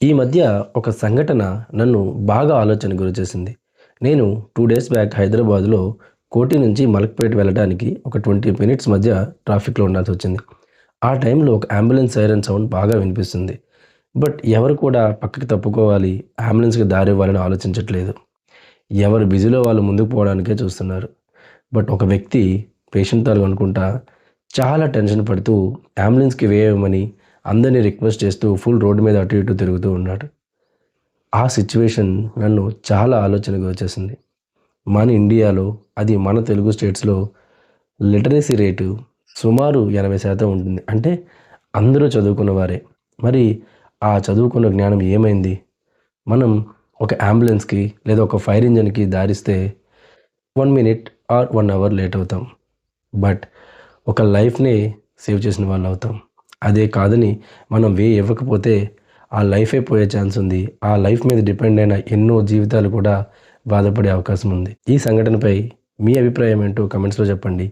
ఈ మధ్య ఒక సంఘటన నన్ను బాగా ఆలోచనకు గురిచేసింది. నేను 2 డేస్ బ్యాక్ హైదరాబాద్‌లో కోఠి నుంచి మలక్పేట్ వెళ్ళడానికి ఒక 20 మినిట్స్ మధ్య ట్రాఫిక్‌లో ఉండాల్సొచ్చింది. ఆ టైంలో ఒక అంబులెన్స్ సైరన్ సౌండ్ బాగా వినిపిస్తుంది. బట్ ఎవరు కూడా పక్కకి తప్పుకోవాలి, అంబులెన్స్‌కి దారివ్వాలని ఆలోచించట్లేదు. ఎవరు బిజీలో వాళ్ళు ముందుకు పోవడానికే చూస్తున్నారు. బట్ ఒక వ్యక్తి పేషెంట్ అనుకుంటా చాలా టెన్షన్ పడుతూ అంబులెన్స్‌కి వేయమని అందరిని రిక్వెస్ట్ చేస్తూ ఫుల్ రోడ్ మీద అటు ఇటు తిరుగుతూ ఉన్నాడు. ఆ సిట్యుయేషన్ నన్ను చాలా ఆలోచనకు వచ్చేసింది. మన ఇండియాలో అది మన తెలుగు స్టేట్స్‌లో లిటరసీ రేటు సుమారు 80% ఉంటుంది. అంటే అందరూ చదువుకున్నవారే. మరి ఆ చదువుకున్న జ్ఞానం ఏమైంది? మనం ఒక అంబులెన్స్‌కి లేదా ఒక ఫైర్ ఇంజిన్‌కి దారిస్తే 1 మినిట్ ఆర్ 1 అవర్ లేట్ అవుతాం. బట్ ఒక లైఫ్‌ని సేవ్ చేసిన వాళ్ళవుతాం. అదే కాదని మనం ఇవ్వకపోతే ఆ లైఫే పోయే ఛాన్స్ ఉంది. ఆ లైఫ్ మీద డిపెండ్ అయిన ఎన్నో జీవితాలు కూడా బాధపడే అవకాశం ఉంది. ఈ సంఘటనపై మీ అభిప్రాయం ఏంటో కామెంట్స్‌లో చెప్పండి.